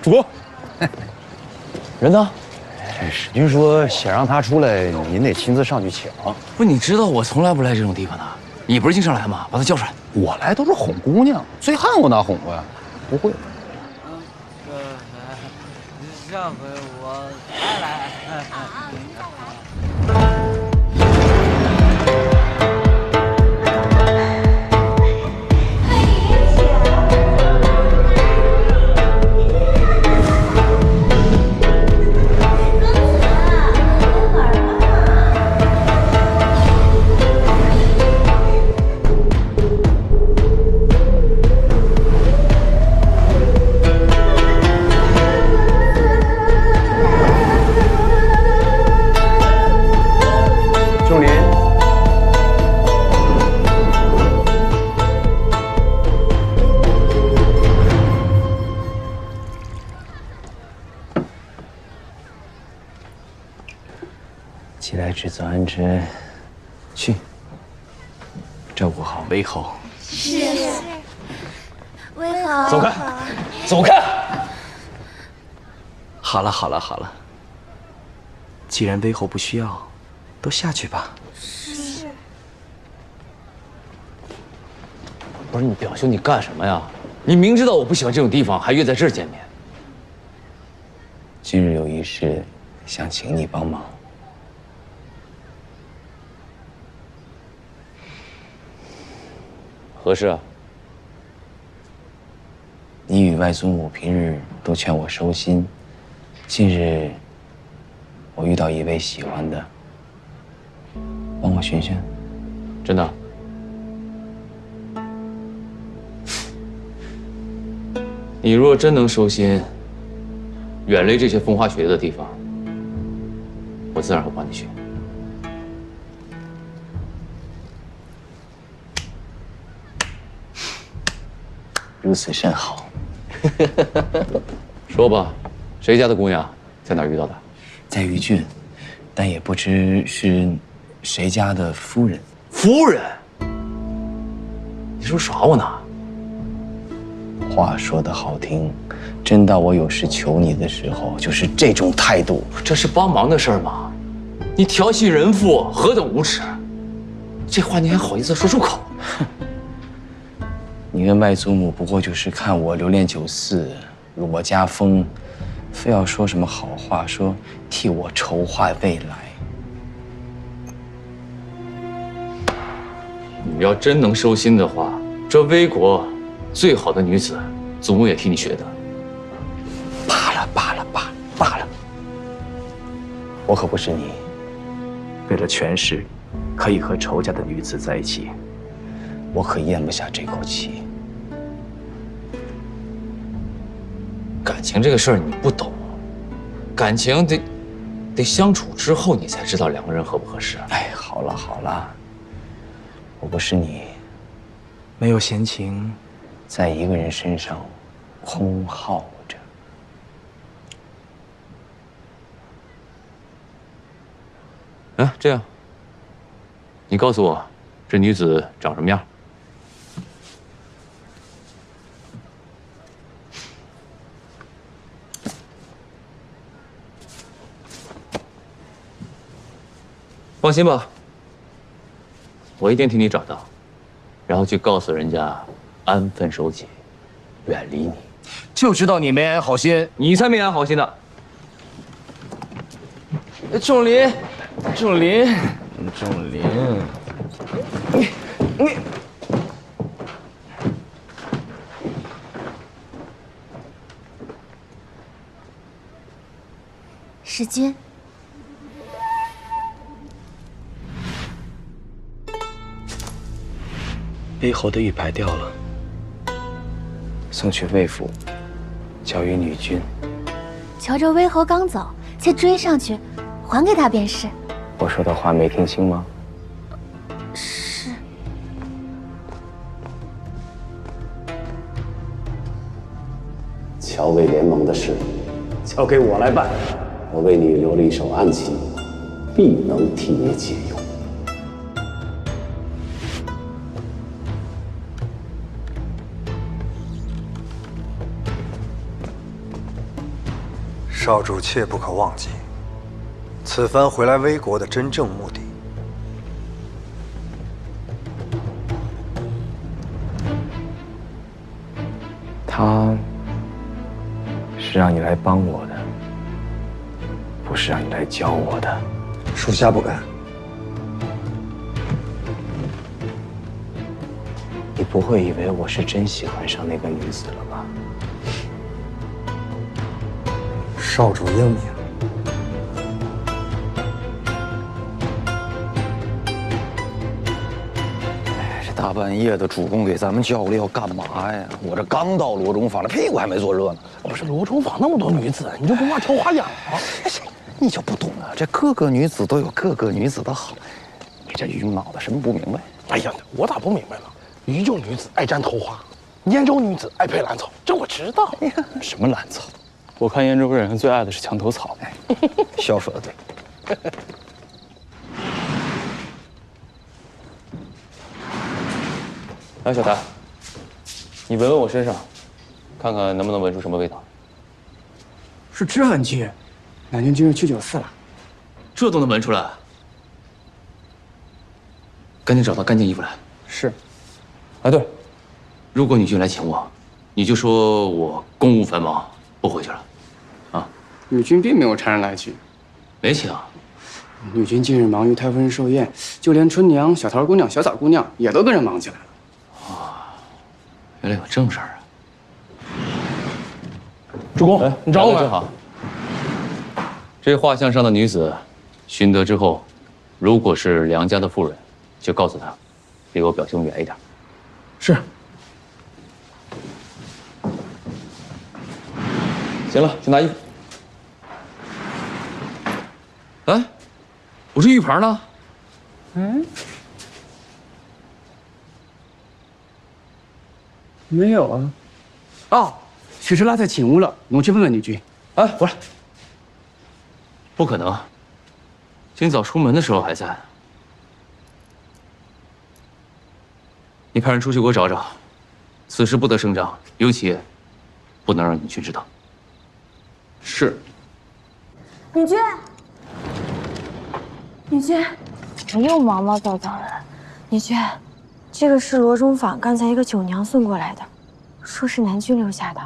主公，人呢？史君说想让他出来，您得亲自上去抢。不，你知道我从来不来这种地方的。你不是经常来吗？把他叫出来。我来都是哄姑娘，醉汉我哪哄过呀？不会。上回我来。既来之则安之，去照顾好魏侯。是。魏侯，走开，走开！好了好了好了，既然魏侯不需要，都下去吧。是。不是你表兄，你干什么呀？你明知道我不喜欢这种地方，还约在这儿见面。今日有一事，想请你帮忙。何事啊？你与外祖母平日都劝我收心，近日我遇到一位喜欢的，帮我寻寻。真的？你若真能收心，远离这些风花雪月的地方，我自然会帮你去。如此甚好。说吧，谁家的姑娘，在哪儿遇到的？在豫郡，但也不知是谁家的夫人。夫人？你是不是耍我呢？话说得好听，真到我有事求你的时候，就是这种态度。这是帮忙的事儿吗？你调戏人妇，何等无耻！这话你还好意思说出口？你跟外祖母不过就是看我留恋酒肆，辱我家风，非要说什么好话，说替我筹划未来。你要真能收心的话，这魏国最好的女子，祖母也替你学的。罢了罢了罢了罢了，我可不是你。为了权势，可以和仇家的女子在一起，我可咽不下这口气。感情这个事儿你不懂，感情得相处之后你才知道两个人合不合适。哎，好了好了，我不是你，没有闲情，在一个人身上空耗着。哎，这样，你告诉我，这女子长什么样？放心吧，我一定替你找到，然后去告诉人家，安分守己，远离你。就知道你没安好心，你才没安好心呢！仲林，仲林，仲林，你，使君。魏侯的玉牌掉了，送去魏府，交于女君。瞧着魏侯刚走，且追上去，还给他便是。我说的话没听清吗？是。乔魏联盟的事，交给我来办。我为你留了一手暗棋，必能替你解忧。少主切不可忘记，此番回来危国的真正目的。他是让你来帮我的，不是让你来教我的。属下不敢。你不会以为我是真喜欢上那个女子了吧？少主英明。这大半夜的，主动给咱们叫过来要干嘛呀？我这刚到罗中坊，这屁股还没坐热呢。不是罗中坊那么多女子，你就不怕挑花眼吗？你就不懂啊？这各个女子都有各个女子的好，你这榆木脑子什么不明白？哎呀，我咋不明白了？余旧女子爱沾头花，燕州女子爱配兰草，这我知道。什么兰草？我看燕州人最爱的是墙头草。笑说的对。来，小谭，你闻闻我身上，看看能不能闻出什么味道。是知痕区，南京今日去94了。这都能闻出来？赶紧找到干净衣服来。是。啊，对，如果女军来请我，你就说我公务繁忙，不回去了。啊，女军并没有差人来请。没请。女军近日忙于太夫人寿宴，就连春娘、小桃姑娘、小枣姑娘也都跟着忙起来了。啊，原来有正事儿啊！主公，你找我们。正好。这画像上的女子，寻得之后，如果是梁家的妇人，就告诉她，离我表兄远一点。是。行了，去拿衣服。哎，我这玉牌呢？没有啊。哦，许是落在寝屋了，我去问问女军。哎，回来。不可能，今早出门的时候还在。你派人出去给我找找，此事不得声张，尤其不能让女军知道。是。女军，女军，我又毛毛躁躁的。女军，这个是罗中坊刚才一个酒娘送过来的，说是南军留下的。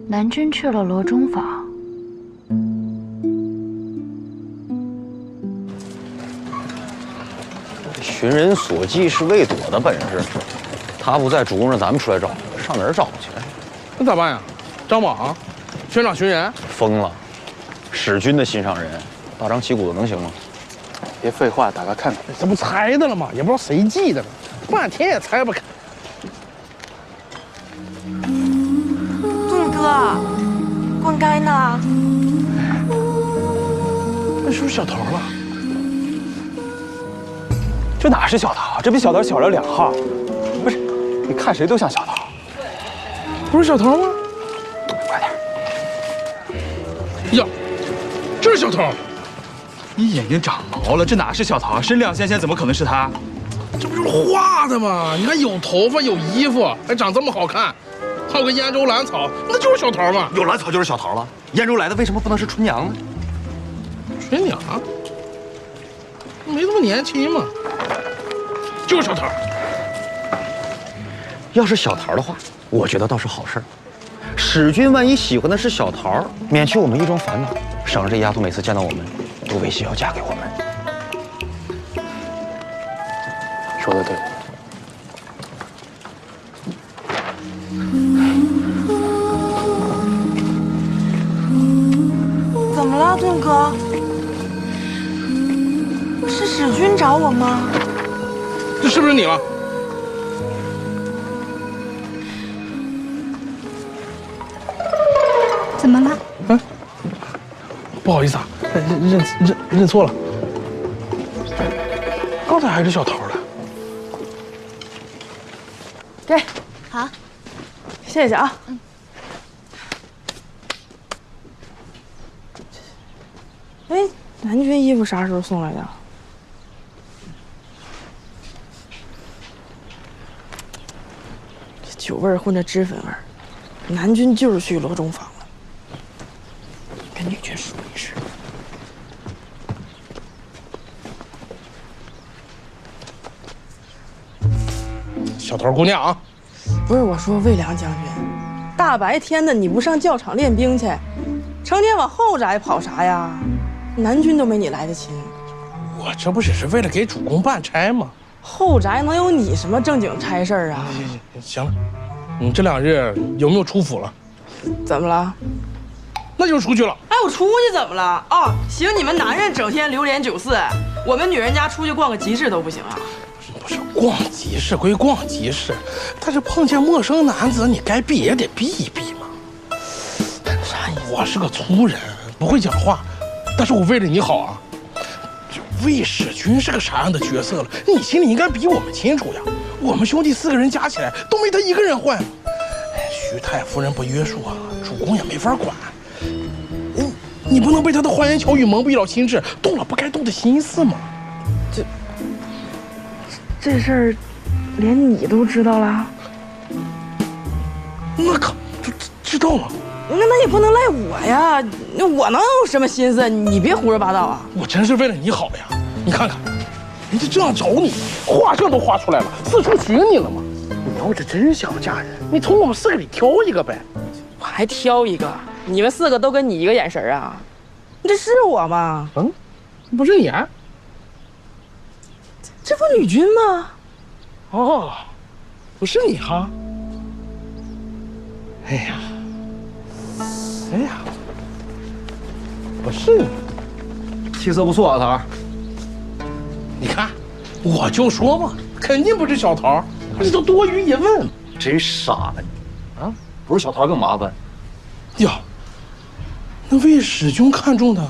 南军去了罗中坊。寻人所记是未躲的本事，他不在，主公让咱们出来找，上哪儿找去？那咋办呀？张榜，宣长寻人？疯了！史军的心上人，大张旗鼓的能行吗？别废话，打开看看。这不猜的了吗？也不知道谁记的呢，半天也猜不开。栋哥，灌溉呢？那是不是小头了？这哪是小桃？这比小桃小了2号。不是，你看谁都像小桃。不是小头吗？快点！呀，这是小头！你眼睛长毛了，这哪是小桃？身量纤纤，怎么可能是他？这不就是画的吗？你看有头发，有衣服，还长这么好看，还有个燕州兰草，那就是小桃嘛。有兰草就是小桃了。燕州来的为什么不能是春娘呢？春娘？没这么年轻嘛。就是小桃。要是小桃的话，我觉得倒是好事儿。史军万一喜欢的是小桃，免去我们一桩烦恼，省着这丫头每次见到我们都威胁要嫁给我们。说的对。怎么了，盾哥？是史军找我吗？这是不是你了？怎么了？嗯，不好意思啊，认错了。刚才还是小桃的。给，好，谢谢啊。哎，南军衣服啥时候送来的？酒味儿混着脂粉味儿，南军就是去罗中坊了，跟女军说一声。小桃姑娘啊，不是我说，魏良将军，大白天的你不上教场练兵去，成天往后宅跑啥呀？南军都没你来得勤。我这不也是为了给主公办差吗？后宅能有你什么正经差事儿啊？行了，你这2日有没有出府了？怎么了？那就出去了。哎，我出去怎么了？哦，行，你们男人整天流连酒肆，我们女人家出去逛个集市都不行啊？不是逛集市归逛集市，但是碰见陌生男子，你该避也得避一避嘛。啥意思？我是个粗人，不会讲话，但是我为了你好啊。魏使君是个啥样的角色了，你心里应该比我们清楚呀。我们兄弟4个人加起来都没他一个人坏。徐太夫人不约束啊，主公也没法管。你不能被他的花言巧语蒙蔽了心智，动了不该动的心思吗？这事儿，连你都知道了？那可知道了。那也不能赖我呀，我能有什么心思？你别胡说八道啊！我真是为了你好呀！你看看，人家这样找你，画上都画出来了，四处寻你了吗？你要是真想嫁人，你从我们4个里挑一个呗。我还挑一个？你们4个都跟你一个眼神啊？这是我吗？嗯，不是你啊？这不女军吗？哦，不是你哈。哎呀。哎呀，不是你，气色不错啊，桃。你看，我就说嘛，肯定不是小桃，这都多余一问。真傻了你啊！不是小桃更麻烦。呀，那魏使君看中的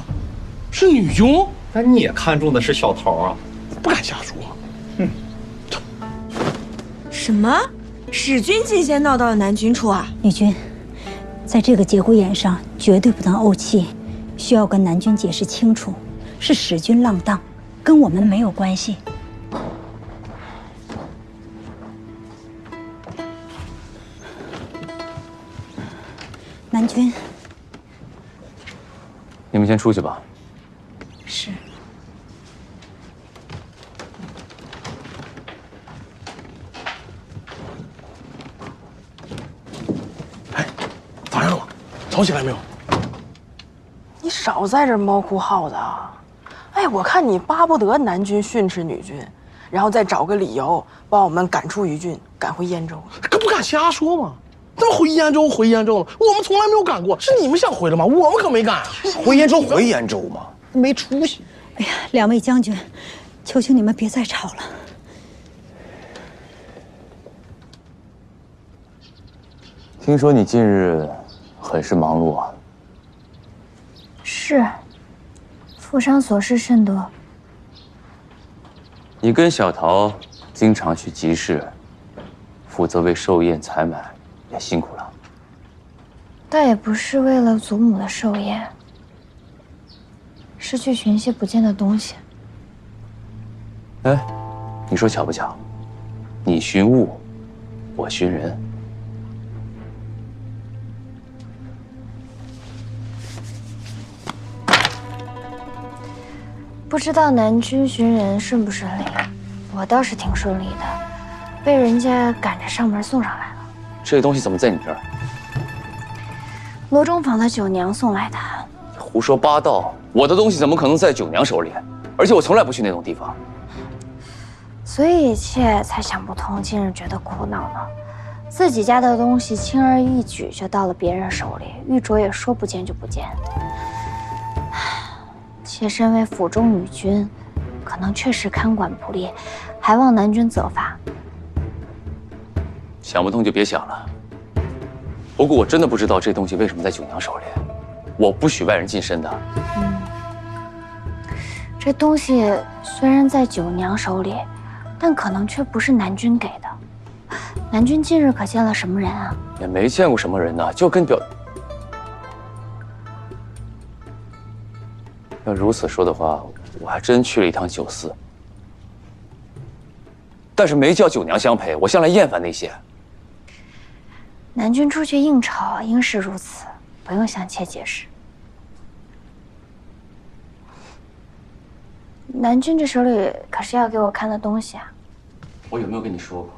是女军，那你也看中的是小桃啊？不敢瞎说。嗯。什么？使君进仙闹到了南军处啊？女军。在这个节骨眼上，绝对不能怄气，需要跟南军解释清楚，是使君浪荡，跟我们没有关系。南军，你们先出去吧。是。咋样了？吵起来没有？你少在这猫哭耗子啊！哎，我看你巴不得南军训斥女军，然后再找个理由把我们赶出余郡，赶回燕州。可不敢瞎说嘛！那么回燕州了，我们从来没有赶过，是你们想回的吗？我们可没赶啊！回燕州嘛，没出息。哎呀，2位将军，求求你们别再吵了。听说你近日很是忙碌啊。是，府上琐事甚多。你跟小桃经常去集市，负责为寿宴采买，也辛苦了。倒也不是为了祖母的寿宴，是去寻些不见的东西。哎，你说巧不巧？你寻物，我寻人。不知道南军寻人顺不顺利，我倒是挺顺利的，被人家赶着上门送上来了。这东西怎么在你这儿？罗中坊的九娘送来的。胡说八道！我的东西怎么可能在九娘手里？而且我从来不去那种地方。所以妾才想不通，近日觉得苦恼呢。自己家的东西轻而易举就到了别人手里，玉镯也说不见就不见。妾身为府中女君，可能确实看管不力，还望南君责罚。想不通就别想了。不过我真的不知道这东西为什么在九娘手里，我不许外人近身的。这东西虽然在九娘手里，但可能却不是南君给的。南君近日可见了什么人啊？也没见过什么人呢，就跟表。要如此说的话，我还真去了一趟酒肆，但是没叫九娘相陪，我向来厌烦那些。南君出去应酬，应是如此，不用向妾解释。南君这手里可是要给我看的东西啊！我有没有跟你说过，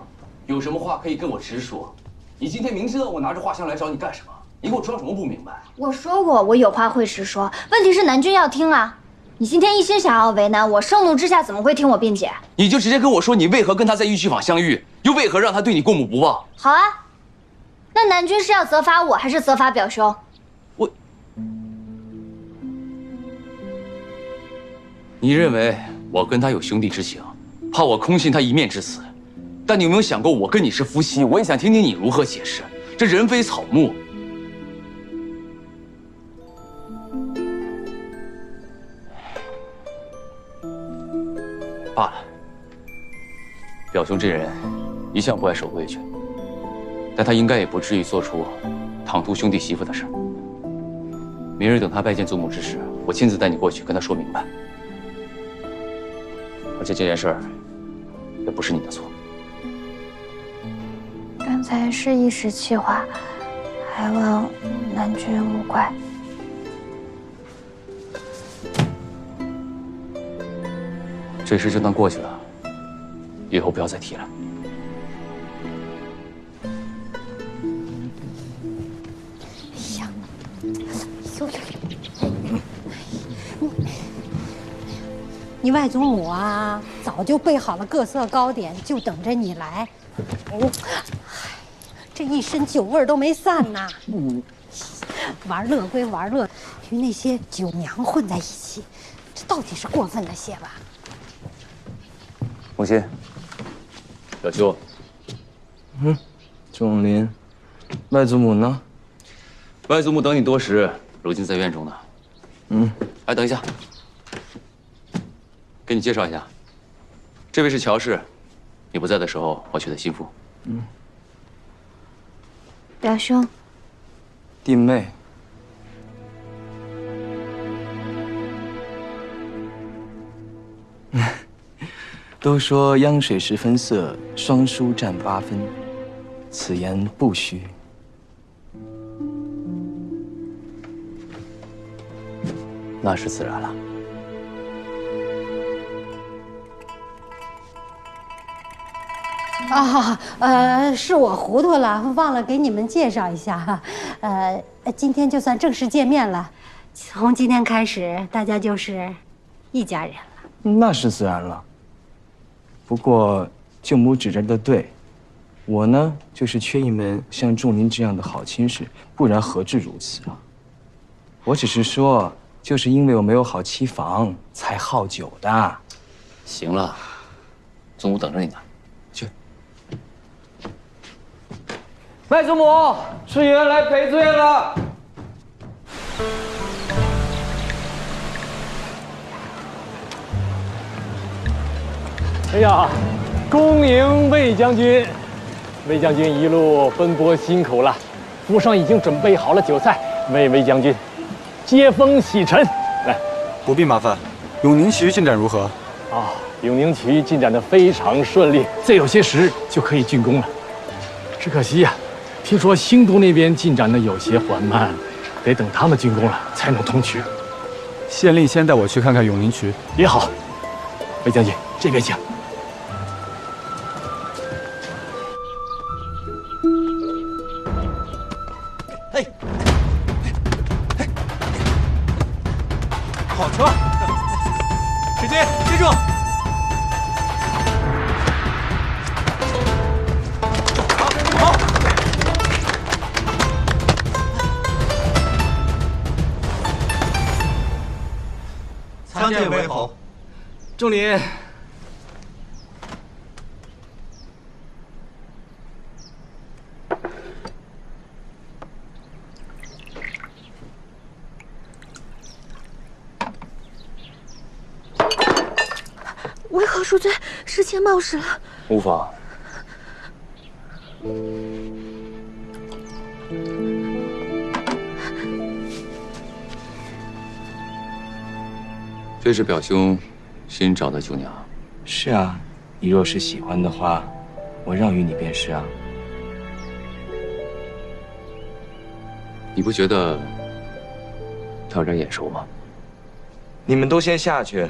有什么话可以跟我直说？你今天明知道我拿着画箱来找你干什么，你给我装什么不明白？我说过，我有话会直说，问题是南君要听啊！你今天一心想要为难我，盛怒之下怎么会听我辩解？你就直接跟我说你为何跟他在玉虚坊相遇，又为何让他对你过目不忘？好啊，那南君是要责罚我，还是责罚表兄？你认为我跟他有兄弟之情，怕我空信他一面之词，但你有没有想过，我跟你是夫妻，我也想听听你如何解释。这人非草木。罢了，表兄这人一向不爱守规矩，但他应该也不至于做出唐突兄弟媳妇的事。明日等他拜见祖母之时，我亲自带你过去跟他说明白。而且这件事儿也不是你的错。刚才是一时气话，还望南君勿怪。这事就当过去了，以后不要再提了。哎呀，你外祖母啊，早就备好了各色糕点，就等着你来。这一身酒味都没散呢。玩乐归玩乐，与那些酒娘混在一起，这到底是过分了些吧？凤欣，表兄。仲林，外祖母呢？外祖母等你多时，如今在院中呢。哎，等一下，给你介绍一下，这位是乔氏，你不在的时候我娶的心腹。表兄，弟妹。都说央水10分色，双书占8分，此言不虚。那是自然了。是我糊涂了，忘了给你们介绍一下。今天就算正式见面了，从今天开始，大家就是一家人了。那是自然了。不过舅母指着的对，我呢就是缺一门像仲林这样的好亲事，不然何至如此啊？我只是说，就是因为我没有好妻房，才好酒的。行了，祖母等着你呢，去。外祖母，师爷来赔罪了。哎呀，恭迎魏将军！魏将军一路奔波辛苦了，府上已经准备好了酒菜，为魏将军接风洗尘。来，不必麻烦。永宁渠进展如何？永宁渠进展得非常顺利，再有些时就可以竣工了。只可惜呀，听说兴都那边进展的有些缓慢，得等他们竣工了才能通渠。县令先带我去看看永宁渠。也好，魏将军这边请。好车！使劲接住！好！参见魏侯。仲林，为何恕罪？失窃冒失了。无妨。这是表兄新找的酒娘。是啊，你若是喜欢的话，我让与你便是啊。你不觉得他有点眼熟吗？你们都先下去。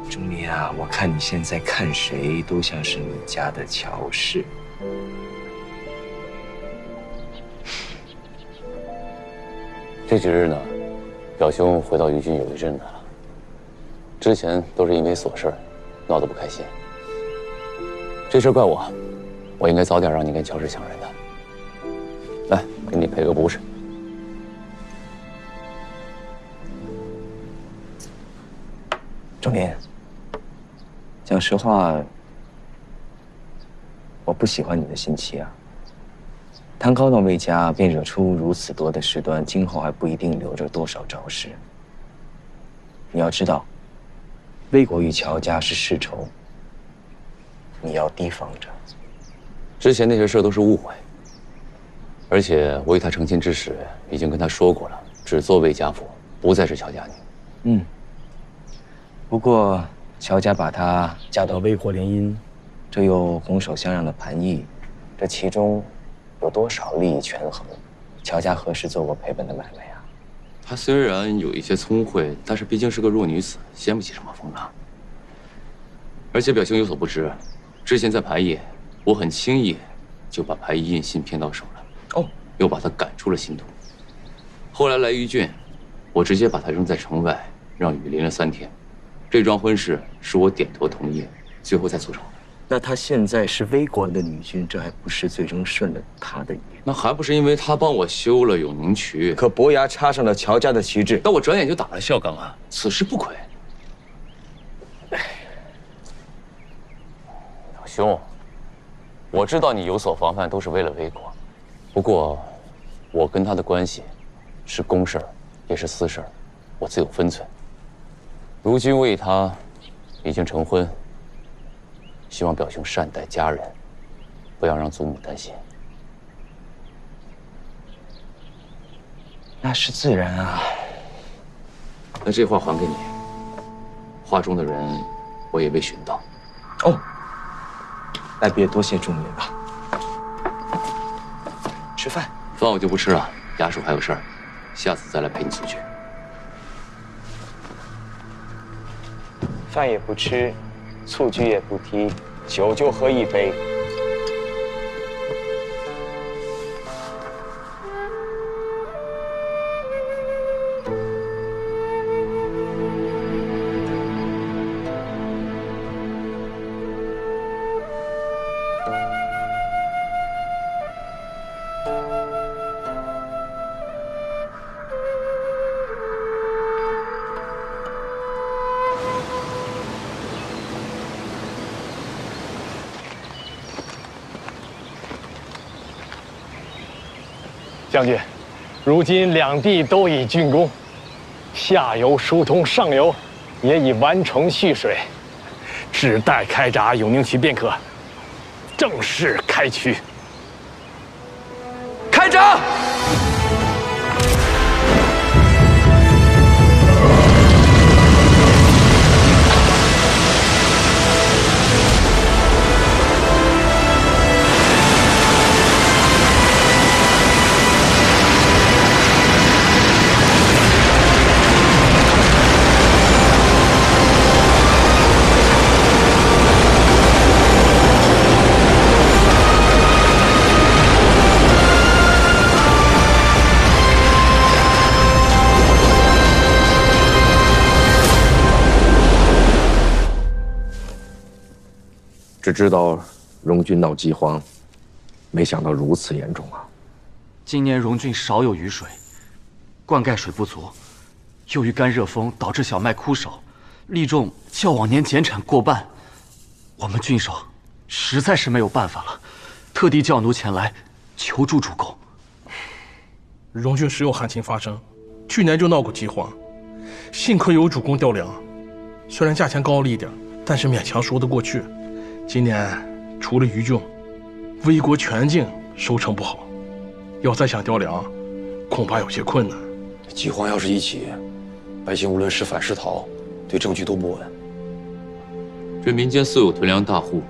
钟离啊，我看你现在看谁都像是你家的乔氏。这几日呢，表兄回到于郡有一阵子了。之前都是因为琐事闹得不开心。这事怪我，我应该早点让你跟乔氏相认的。来，给你赔个不是。钟离，讲实话，我不喜欢你的心气啊。唐高到魏家，便惹出如此多的事端，今后还不一定留着多少招式。你要知道，魏国与乔家是世仇，你要提防着。之前那些事都是误会，而且我与他成亲之时已经跟他说过了，只做魏家妇，不再是乔家女。不过乔家把她嫁到魏国联姻，这又拱手相让的盘义，这其中有多少利益权衡？乔家何时做过赔本的买卖啊？她虽然有一些聪慧，但是毕竟是个弱女子，掀不起什么风浪。而且表兄有所不知，之前在盘义，我很轻易就把盘义印信骗到手了，又把她赶出了新都。后来来于郡，我直接把她扔在城外，让雨淋了3天。这桩婚事是我点头同意，最后才促成的。那她现在是魏国的女君，这还不是最终顺了她的意？那还不是因为她帮我修了永宁渠，可伯牙插上了乔家的旗帜，但我转眼就打了孝刚啊，此事不亏。老兄，我知道你有所防范，都是为了魏国，不过我跟他的关系是公事儿，也是私事儿，我自有分寸。如今为他已经成婚，希望表兄善待家人，不要让祖母担心。那是自然啊。那这话还给你，画中的人我也未寻到。那别多谢钟离了。吃饭。饭我就不吃了，衙署还有事儿，下次再来陪你出去。饭也不吃，醋菊也不提，酒就喝一杯。将军，如今两地都已竣工，下游疏通，上游也已完成蓄水，只待开闸永宁渠便可正式开渠。开闸！只知道荣郡闹饥荒，没想到如此严重啊！今年荣郡少有雨水，灌溉水不足，又遇干热风导致小麦枯守，粒种较往年减产过半。我们郡守实在是没有办法了，特地叫奴前来求助主公。荣郡时有旱情发生，去年就闹过饥荒，幸亏有主公调粮，虽然价钱高了一点，但是勉强说得过去。今年除了于郡，魏国全境收成不好，要再想调粮，恐怕有些困难。饥荒要是一起，百姓无论是反是逃，对政局都不稳。这民间素有囤粮大户，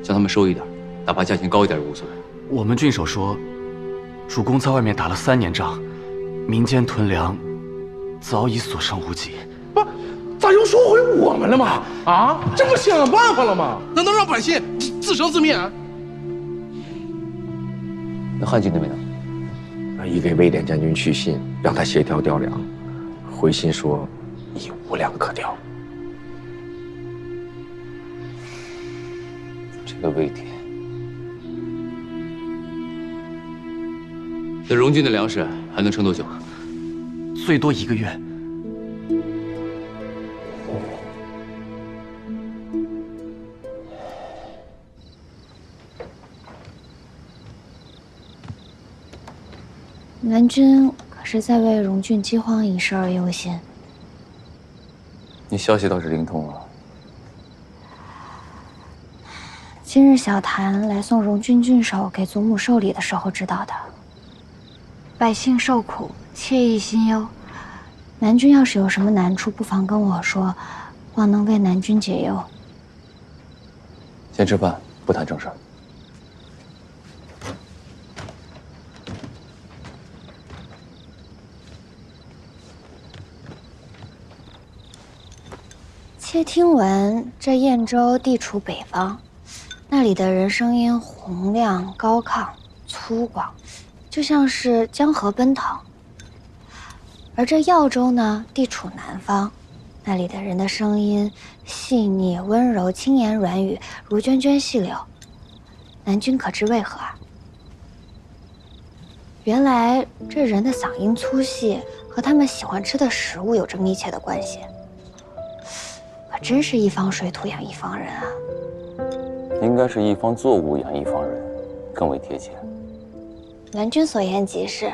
向他们收一点，哪怕价钱高一点也无所谓。我们郡守说，主公在外面打了3年仗，民间囤粮早已所剩无几。不，咋又说回我们了吗？啊，这不想想办法了吗？难道让百姓自生自灭？那汉军那边呢？已给威廉将军去信，让他协调调粮。回信说，已无粮可调。这个威廉，那荣军的粮食还能撑多久？最多1个月。南军可是在为荣郡饥荒一事而忧心。你消息倒是灵通啊。今日小谭来送荣郡郡守给祖母寿礼的时候知道的。百姓受苦，切勿心忧。南军要是有什么难处，不妨跟我说，望能为南军解忧。先吃饭，不谈正事。妾听闻这燕州地处北方，那里的人声音洪亮高亢、粗犷，就像是江河奔腾；而这耀州呢，地处南方，那里的人的声音细腻温柔、轻言软语，如涓涓细流。南君可知为何啊？原来这人的嗓音粗细和他们喜欢吃的食物有着密切的关系。可真是一方水土养一方人啊！应该是一方作物养一方人，更为贴切。南君所言极是。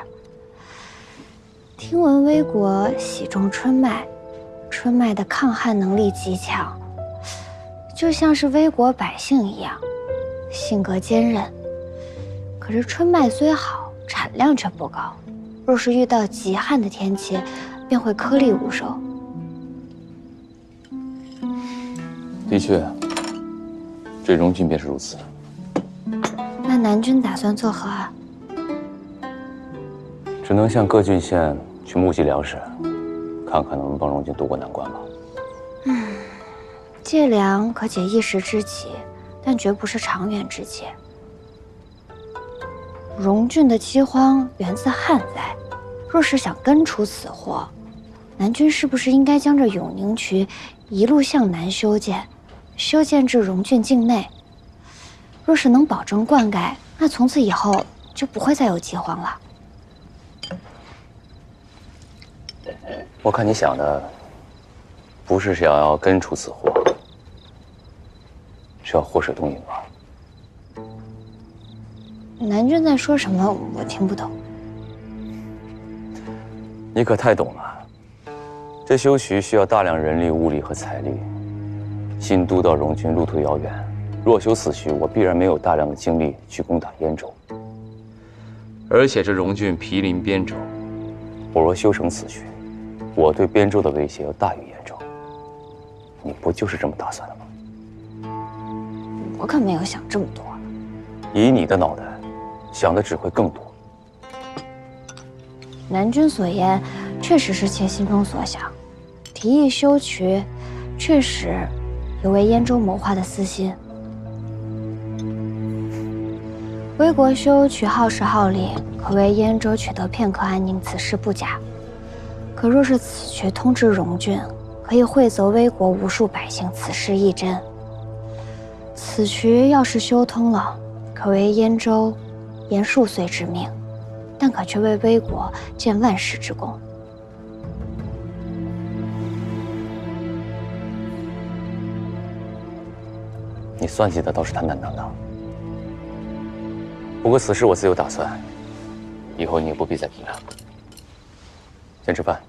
听闻魏国喜种春麦，春麦的抗旱能力极强，就像是魏国百姓一样，性格坚韧。可是春麦虽好，产量却不高，若是遇到极旱的天气，便会颗粒无收。的确，这荣郡便是如此。那南君打算作何啊？只能向各郡县去募集粮食，看看能不能帮荣郡渡过难关吧。借粮可解一时之急，但绝不是长远之计。荣郡的饥荒源自旱灾，若是想根除此祸，南君是不是应该将这永宁渠一路向南修建？修建至荣郡境内，若是能保证灌溉，那从此以后就不会再有饥荒了。我看你想的不是想要根除此祸，是要祸水东引吧？南君在说什么？我听不懂。你可太懂了。这修渠需要大量人力、物力和财力。新都到荣郡路途遥远，若修此渠，我必然没有大量的精力去攻打燕州。而且这荣郡毗邻边州，我若修成此渠，我对边州的威胁要大于燕州。你不就是这么打算的吗？我可没有想这么多。以你的脑袋，想的只会更多。南君所言，确实是妾心中所想。提议修渠，确实有为燕州谋划的私心。魏国修渠耗时耗力，可为燕州取得片刻安宁，此事不假。可若是此渠通至荣郡，可以惠泽魏国无数百姓，此事亦真。此渠要是修通了，可为燕州延数岁之命，但可却为魏国建万世之功。你算计的倒是坦坦荡荡。不过此事我自有打算，以后你也不必再提了。先吃饭。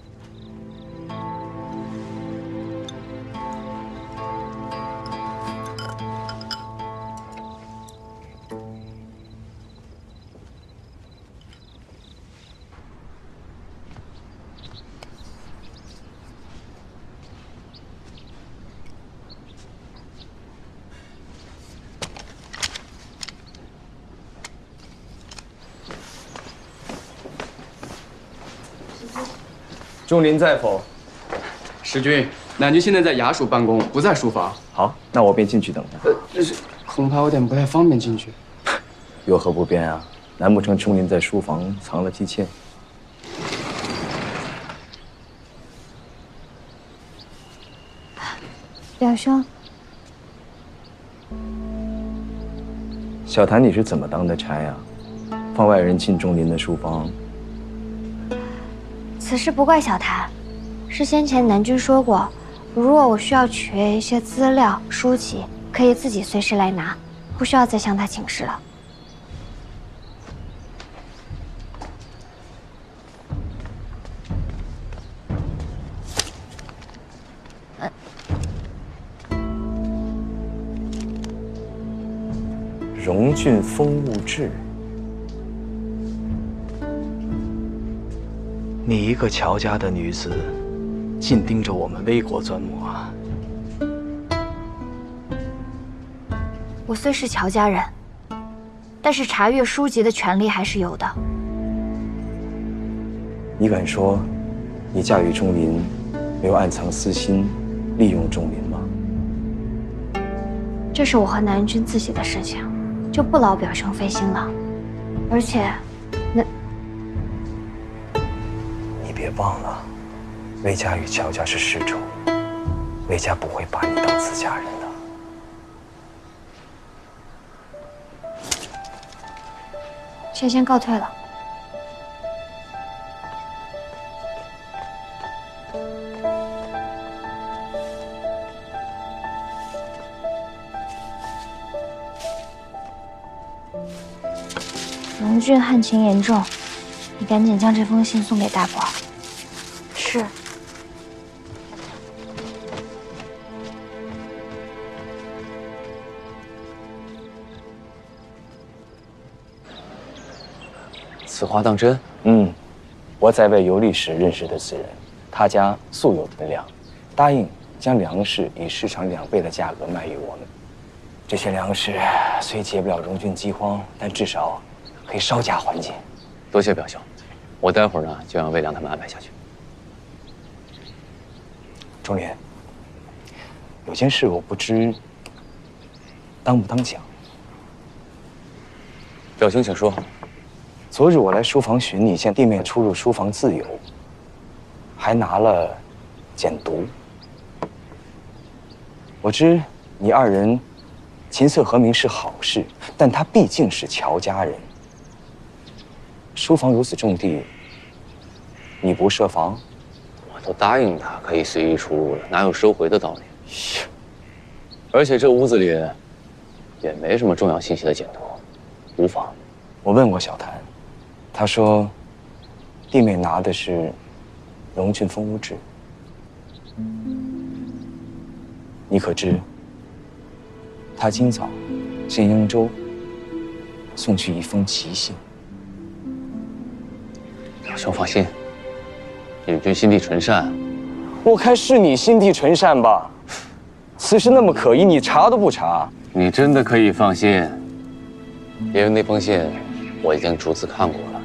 钟林在否？使君，南君现在在衙署办公，不在书房。好，那我便进去等他。恐怕有点不太方便进去。有何不便啊？难不成钟林在书房藏了姬妾？表兄，小谭，你是怎么当的差呀？放外人进钟林的书房？此事不怪小谭，是先前南君说过，如若我需要取阅一些资料、书籍，可以自己随时来拿，不需要再向他请示了。荣郡风物志，你一个乔家的女子，尽盯着我们魏国钻磨啊！我虽是乔家人，但是查阅书籍的权利还是有的。你敢说，你嫁与钟林，没有暗藏私心，利用钟林吗？这是我和南君自己的事情，就不劳表兄费心了。而且，你别忘了，魏家与乔家是世仇，魏家不会把你当自家人的。先告退了。荣郡旱情严重，你赶紧将这封信送给大伯。是。此话当真？我在魏游历时认识的此人，他家素有囤粮，答应将粮食以市场2倍的价格卖于我们。这些粮食虽解不了荣郡饥荒，但至少可以稍加缓解。多谢表兄，我待会儿呢就让魏良他们安排下去。钟林，有件事我不知当不当讲。表兄请说。昨日我来书房寻你，见弟妹出入书房自由，还拿了简牍。我知你2人琴瑟和鸣是好事，但他毕竟是乔家人。书房如此重地，你不设防？我都答应他可以随意出入了，哪有收回的道理？而且这屋子里也没什么重要信息的简牍，无妨。我问过小谭，他说弟妹拿的是《荣郡风物志》，你可知他今早见英州送去一封奇信。表兄放心，女君心地纯善。我看是你心地纯善吧？此事那么可疑，你查都不查？你真的可以放心，因为那封信我已经逐字看过了，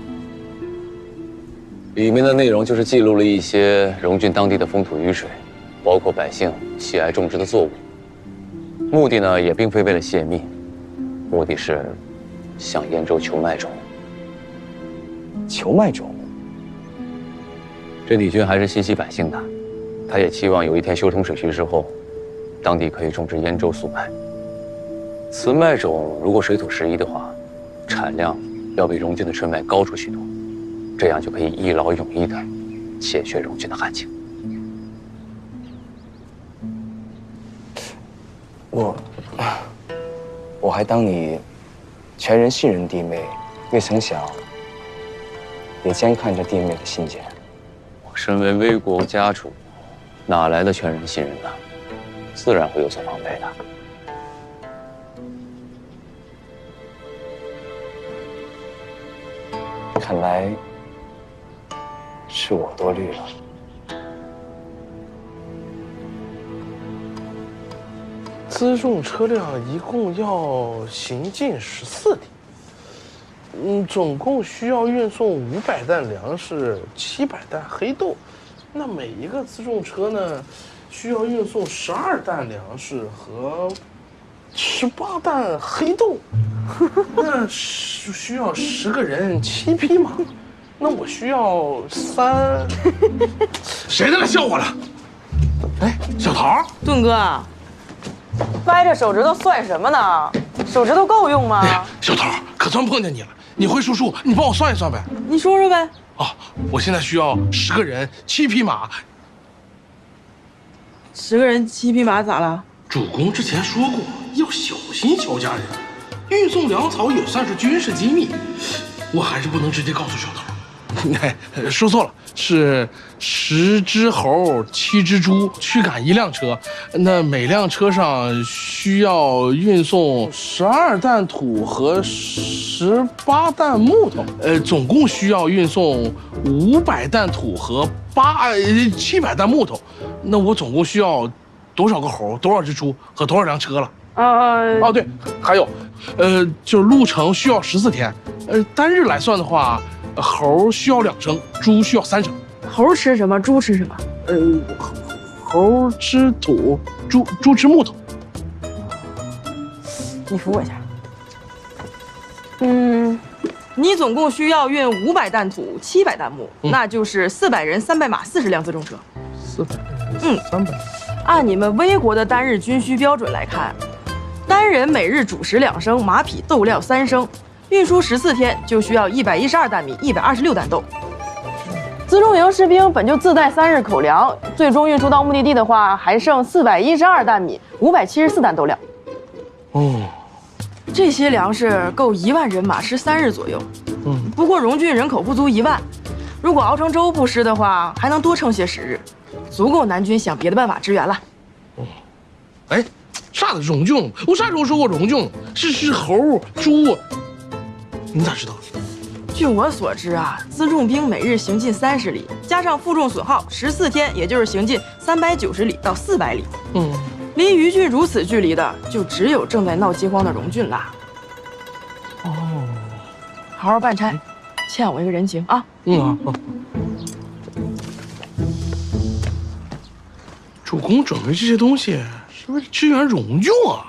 里面的内容就是记录了一些荣郡当地的风土雨水，包括百姓喜爱种植的作物。目的呢，也并非为了泄密，目的是向燕州求卖种。求卖种？这李军还是心系百姓的，他也期望有一天修通水渠之后，当地可以种植燕州粟麦。此麦种如果水土适宜的话，产量要比荣郡的春麦高出许多，这样就可以一劳永逸地解决荣郡的旱情。我还当你全人信任弟妹，未曾想也监看着弟妹的信件。我身为魏国家主，哪来的全人信任呢？自然会有所防备的。看来是我多虑了。辎重车辆一共要行进14里，总共需要运送500担粮食、700担黑豆，那每一个辎重车呢，需要运送12担粮食和18担黑豆，那需要10个人7匹马，那我需要谁在那笑我了？哎，小桃，盾哥，掰着手指头算什么呢？手指头够用吗？哎呀，小桃，可算碰见你了，你会数数，你帮我算一算呗。你说说呗。哦，我现在需要10个人7匹马。10个人7匹马咋了？主公之前说过要小心乔家人，运送粮草也算是军事机密，我还是不能直接告诉小桃。哎，说错了，是10只猴7只猪驱赶1辆车，那每辆车上需要运送12担土和18担木头，总共需要运送500担土和700担木头，那我总共需要多少个猴、多少只猪和多少辆车了？哦对，还有，就是路程需要14天，单日来算的话。猴需要2升，猪需要3升。猴吃什么？猪吃什么？猴吃土，猪吃木头。你扶我一下。你总共需要运500担土，700担木，那就是400人300马40辆辎重车。400人300。按你们魏国的单日军需标准来看，单人每日主食2升，马匹豆料3升。运输14天就需要112担米，126担豆。辎重营士兵本就自带3日口粮，最终运输到目的地的话，还剩412担米，574担豆料。这些粮食够1万人马吃3日左右。不过荣郡人口不足1万，如果熬成粥不湿的话，还能多撑些10日，足够南军想别的办法支援了。哎，啥的荣郡？我啥时候说过荣郡？是猴、猪。你咋知道？据我所知啊，辎重兵每日行进30里，加上负重损耗，14天也就是行进390里到400里。离余郡如此距离的，就只有正在闹饥荒的荣郡啦。好好办差，欠我一个人情啊！主公准备这些东西是为了支援荣郡啊？